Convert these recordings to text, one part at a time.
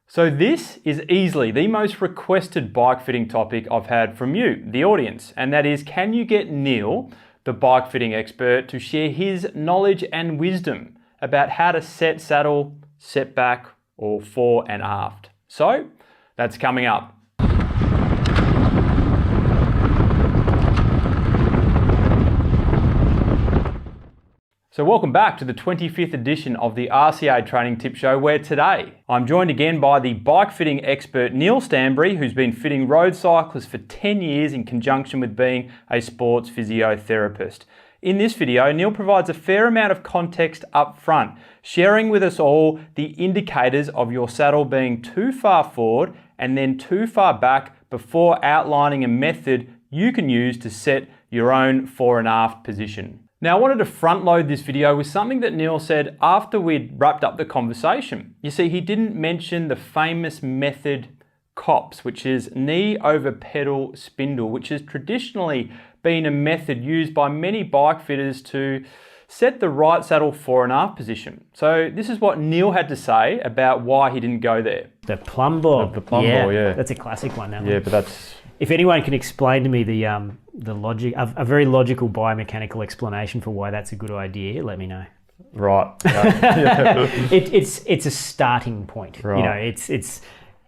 So this is easily the most requested bike fitting topic I've had from you, the audience, and that is, can you get Neil, the bike fitting expert, to share his knowledge and wisdom about how to set saddle, set back, or fore and aft? So that's coming up. So welcome back to the 25th edition of the RCA Training Tip Show, where today I'm joined again by the bike fitting expert Neil Stanbury, who's been fitting road cyclists for 10 years in conjunction with being a sports physiotherapist. In this video, Neil provides a fair amount of context up front, sharing with us all the indicators of your saddle being too far forward and then too far back before outlining a method you can use to set your own fore and aft position. Now, I wanted to front load this video with something that Neil said after we'd wrapped up the conversation. You see, he didn't mention the famous method COPS, which is knee over pedal spindle, which has traditionally been a method used by many bike fitters to set the right saddle fore and aft position. So this is what Neil had to say about why he didn't go there. The plumb bob. The plumb bob, yeah. That's a classic one, that one. Yeah, but that's... If anyone can explain to me the logic, a very logical biomechanical explanation for why that's a good idea, let me know. Right. It's a starting point. Right. You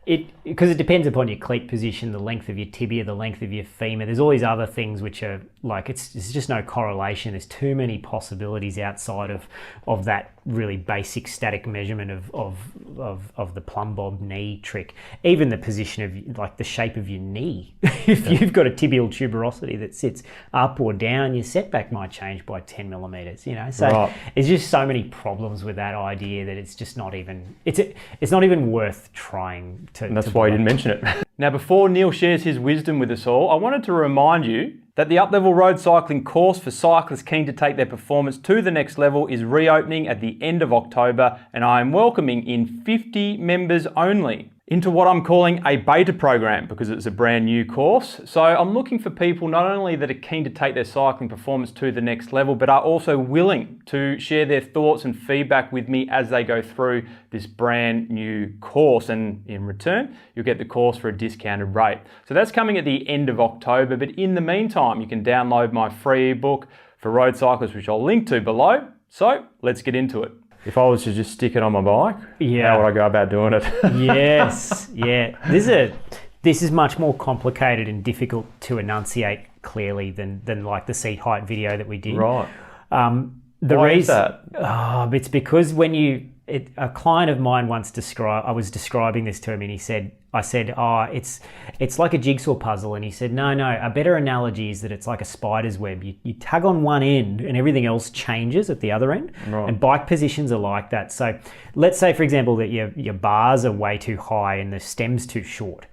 know, because it depends upon your cleat position, the length of your tibia, the length of your femur. There's all these other things which are like, there's just no correlation. There's too many possibilities outside of that really basic static measurement of the plumb bob knee trick. Even the position of, like, the shape of your knee. If you've got a tibial tuberosity that sits up or down, your setback might change by 10 millimeters, you know? So there's just so many problems with that idea that it's just not even, it's not even worth trying to. And that's why he didn't mention it. Now, before Neil shares his wisdom with us all, I wanted to remind you that the Up-Level Road Cycling course for cyclists keen to take their performance to the next level is reopening at the end of October, and I am welcoming in 50 members only into what I'm calling a beta program, because it's a brand new course. So I'm looking for people not only that are keen to take their cycling performance to the next level, but are also willing to share their thoughts and feedback with me as they go through this brand new course. And in return, you'll get the course for a discounted rate. So that's coming at the end of October. But in the meantime, you can download my free ebook for road cyclists, which I'll link to below. So let's get into it. If I was to just stick it on my bike, how would I go about doing it? Yes, yeah. This is much more complicated and difficult to enunciate clearly than like the seat height video that we did. Right. Why is that? It's because when a client of mine once I was describing this to him, and I said, it's like a jigsaw puzzle. And he said, no, a better analogy is that it's like a spider's web. You tug on one end and everything else changes at the other end. Right. And bike positions are like that. So let's say, for example, that your bars are way too high and the stem's too short.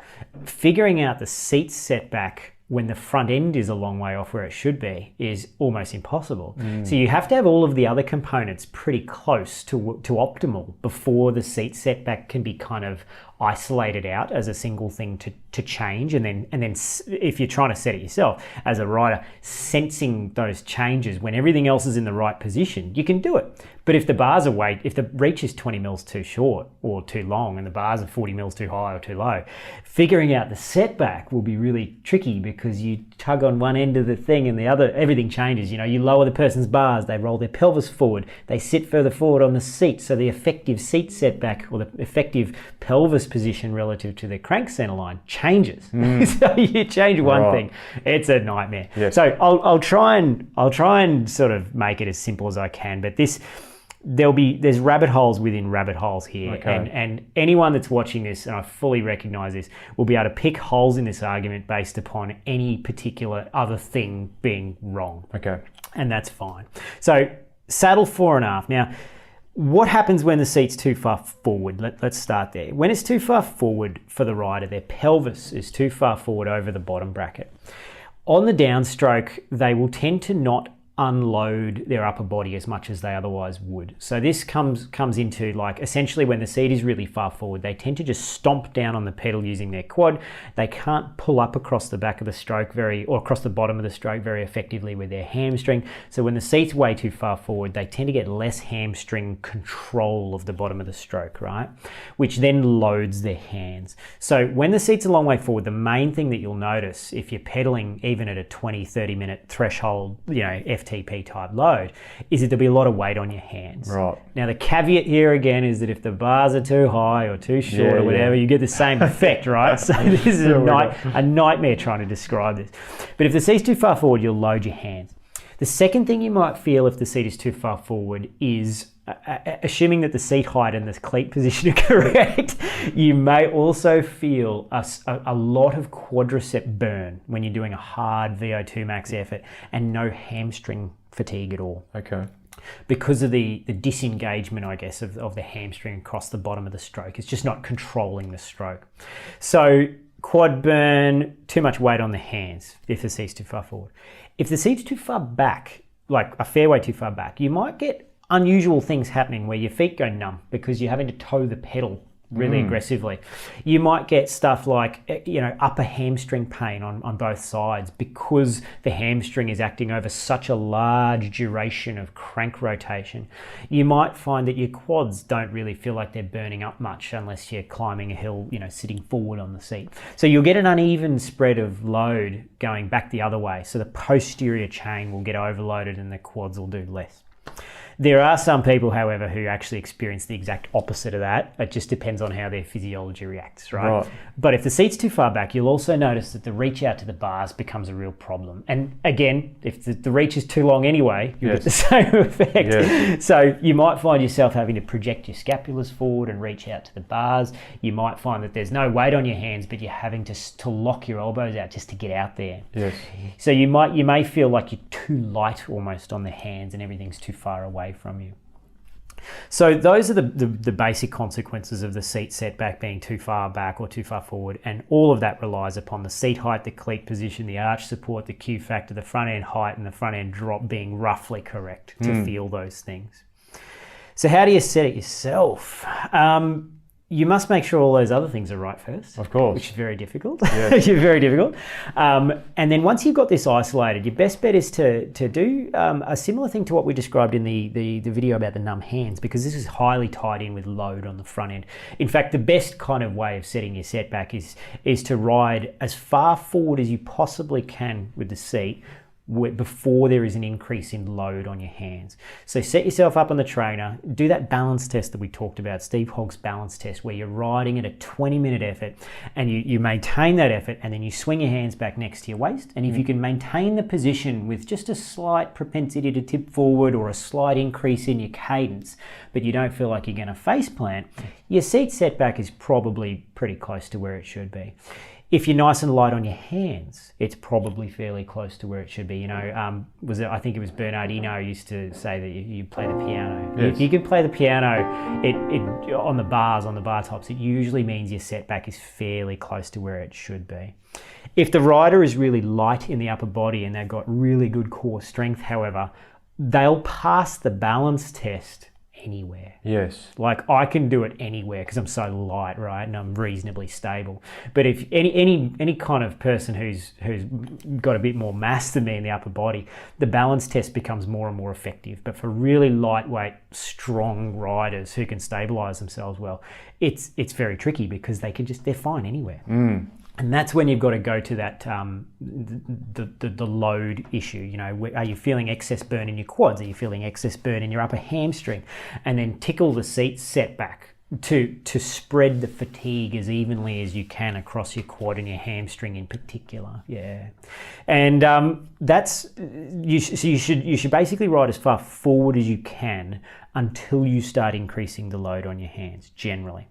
Figuring out the seat setback when the front end is a long way off where it should be is almost impossible. So you have to have all of the other components pretty close to optimal before the seat setback can be kind of isolated out as a single thing to change, and then if you're trying to set it yourself as a rider, sensing those changes when everything else is in the right position, you can do it. But if the reach is 20 mils too short or too long and the bars are 40 mils too high or too low, figuring out the setback will be really tricky, because you tug on one end of the thing and the other, everything changes. You know, you lower the person's bars, they roll their pelvis forward, they sit further forward on the seat, so the effective seat setback or the effective pelvis position relative to the crank center line changes. So you change one thing, it's a nightmare. Yes. So I'll try and sort of make it as simple as I can, but there's rabbit holes within rabbit holes here. Okay. And anyone that's watching this, and I fully recognize this, will be able to pick holes in this argument based upon any particular other thing being wrong. Okay. And that's fine. So saddle fore and aft. Now, what happens when the seat's too far forward? Let's start there. When it's too far forward for the rider, their pelvis is too far forward over the bottom bracket. On the downstroke, they will tend to not unload their upper body as much as they otherwise would. So this comes into like essentially when the seat is really far forward, they tend to just stomp down on the pedal using their quad. They can't pull up across the back of the stroke or across the bottom of the stroke very effectively with their hamstring. So when the seat's way too far forward, they tend to get less hamstring control of the bottom of the stroke, right? Which then loads their hands. So when the seat's a long way forward, the main thing that you'll notice if you're pedaling even at a 20-30 minute threshold, FTP type load, is that there'll be a lot of weight on your hands. Right. Now the caveat here again is that if the bars are too high or too short or whatever, you get the same effect, right? So this is a nightmare trying to describe this. But if the seat's too far forward, you'll load your hands. The second thing you might feel if the seat is too far forward is, assuming that the seat height and the cleat position are correct, you may also feel a lot of quadricep burn when you're doing a hard VO2 max effort and no hamstring fatigue at all. Okay. Because of the disengagement, I guess, of the hamstring across the bottom of the stroke. It's just not controlling the stroke. So quad burn, too much weight on the hands if the seat's too far forward. If the seat's too far back, like a fair way too far back, you might get unusual things happening where your feet go numb because you're having to toe the pedal really aggressively. You might get stuff like, upper hamstring pain on both sides because the hamstring is acting over such a large duration of crank rotation. You might find that your quads don't really feel like they're burning up much unless you're climbing a hill, sitting forward on the seat. So you'll get an uneven spread of load going back the other way. So the posterior chain will get overloaded and the quads will do less. There are some people, however, who actually experience the exact opposite of that. It just depends on how their physiology reacts, right? But if the seat's too far back, you'll also notice that the reach out to the bars becomes a real problem. And again, if the reach is too long anyway, you'll get the same effect. Yes. So you might find yourself having to project your scapulars forward and reach out to the bars. You might find that there's no weight on your hands, but you're having to lock your elbows out just to get out there. Yes. So you may feel like you're too light almost on the hands and everything's too far away from you. So those are the basic consequences of the seat setback being too far back or too far forward, and all of that relies upon the seat height, the cleat position, the arch support, the Q factor, the front end height and the front end drop being roughly correct to feel those things. So how do you set it yourself? You must make sure all those other things are right first. Of course. Which is very difficult. Yes. Very difficult. And then once you've got this isolated, your best bet is to do a similar thing to what we described in the video about the numb hands, because this is highly tied in with load on the front end. In fact, the best kind of way of setting your setback is to ride as far forward as you possibly can with the seat before there is an increase in load on your hands. So set yourself up on the trainer, do that balance test that we talked about, Steve Hogg's balance test, where you're riding at a 20-minute effort and you maintain that effort and then you swing your hands back next to your waist. And if you can maintain the position with just a slight propensity to tip forward or a slight increase in your cadence, but you don't feel like you're going to face plant, your seat setback is probably pretty close to where it should be. If you're nice and light on your hands, it's probably fairly close to where it should be. I think it was Bernardino used to say that you play the piano. Yes. If you can play the piano on the bar tops, it usually means your setback is fairly close to where it should be. If the rider is really light in the upper body and they've got really good core strength, however, they'll pass the balance test anywhere. Yes. Like I can do it anywhere because I'm so light, right? And I'm reasonably stable. But if any kind of person who's got a bit more mass than me in the upper body, the balance test becomes more and more effective. But for really lightweight, strong riders who can stabilize themselves well, it's very tricky because they're fine anywhere. And that's when you've got to go to that the load issue. Are you feeling excess burn in your quads? Are you feeling excess burn in your upper hamstring? And then tickle the seat setback to spread the fatigue as evenly as you can across your quad and your hamstring in particular. Yeah, and you should basically ride as far forward as you can until you start increasing the load on your hands. Generally.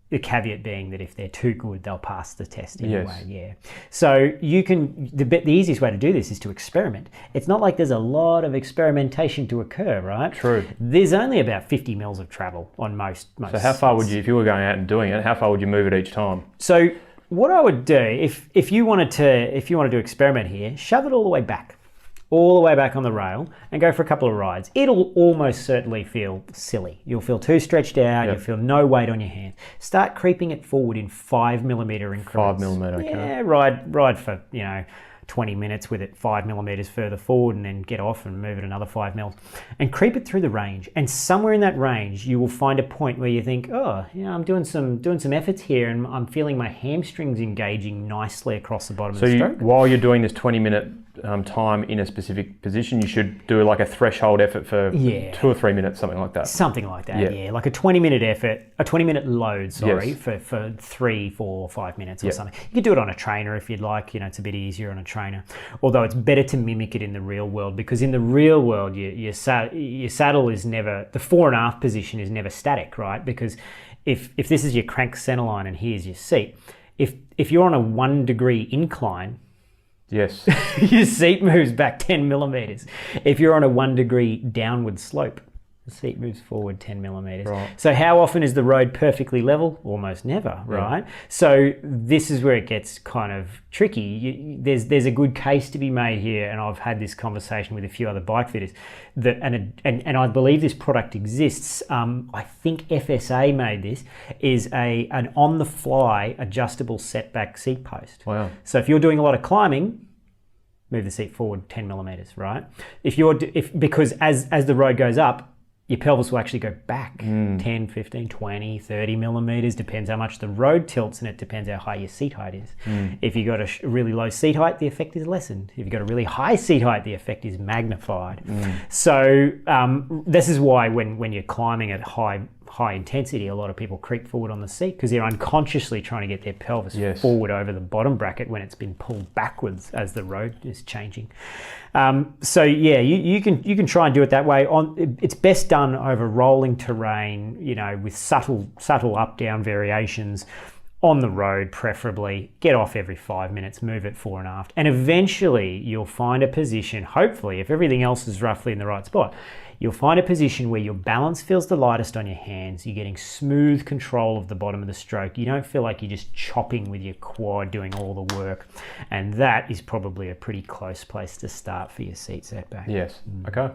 The caveat being that if they're too good, they'll pass the test anyway. Yes. Yeah. So you can. The easiest way to do this is to experiment. It's not like there's a lot of experimentation to occur, right? True. There's only about 50 mils of travel on most. So how far would you, if you were going out and doing it, how far would you move it each time? So what I would do if you wanted to experiment here, shove it all the way back. all the way back on the rail and go for a couple of rides. It'll almost certainly feel silly. You'll feel too stretched out. Yep. You'll feel no weight on your hands. Start creeping it forward in 5 millimeter increments. 5 millimeter, okay. Yeah, ride for, 20 minutes with it 5 millimeters further forward, and then get off and move it another 5 mils and creep it through the range. And somewhere in that range, you will find a point where you think, I'm doing some efforts here, and I'm feeling my hamstrings engaging nicely across the bottom of the stroke. While you're doing this 20-minute time in a specific position, you should do like a threshold effort for 2 or 3 minutes, something like that. Something like that, yeah. Like a 20-minute effort, a 20-minute load, for 3, 4, 5 minutes or something. You could do it on a trainer if you'd like. It's a bit easier on a trainer. Although it's better to mimic it in the real world, because in the real world, your saddle is never, the fore and aft position is never static, right? Because if this is your crank centerline and here's your seat, if you're on a 1 degree incline, yes, your seat moves back 10 millimeters. If you're on a 1 degree downward slope, the seat moves forward 10 millimeters. Right. So how often is the road perfectly level? Almost never, right? So this is where it gets kind of tricky. There's a good case to be made here, and I've had this conversation with a few other bike fitters, and I believe this product exists. I think FSA made this, is an on-the-fly adjustable setback seat post. Wow. So if you're doing a lot of climbing, move the seat forward 10 millimeters, right? Because as the road goes up, your pelvis will actually go back 10, 15, 20, 30 millimeters, depends how much the road tilts, and it depends how high your seat height is. If you've got a really low seat height, the effect is lessened. If you've got a really high seat height, the effect is magnified. So this is why when you're climbing at high intensity, a lot of people creep forward on the seat because they're unconsciously trying to get their pelvis forward over the bottom bracket when it's been pulled backwards as the road is changing. You can try and do it that way. It's best done over rolling terrain, with subtle up down variations on the road, preferably. Get off every 5 minutes, move it fore and aft, and eventually you'll find a position, hopefully, if everything else is roughly in the right spot, you'll find a position where your balance feels the lightest on your hands. You're getting smooth control of the bottom of the stroke. You don't feel like you're just chopping with your quad doing all the work. And that is probably a pretty close place to start for your seat setback. Yes. Okay.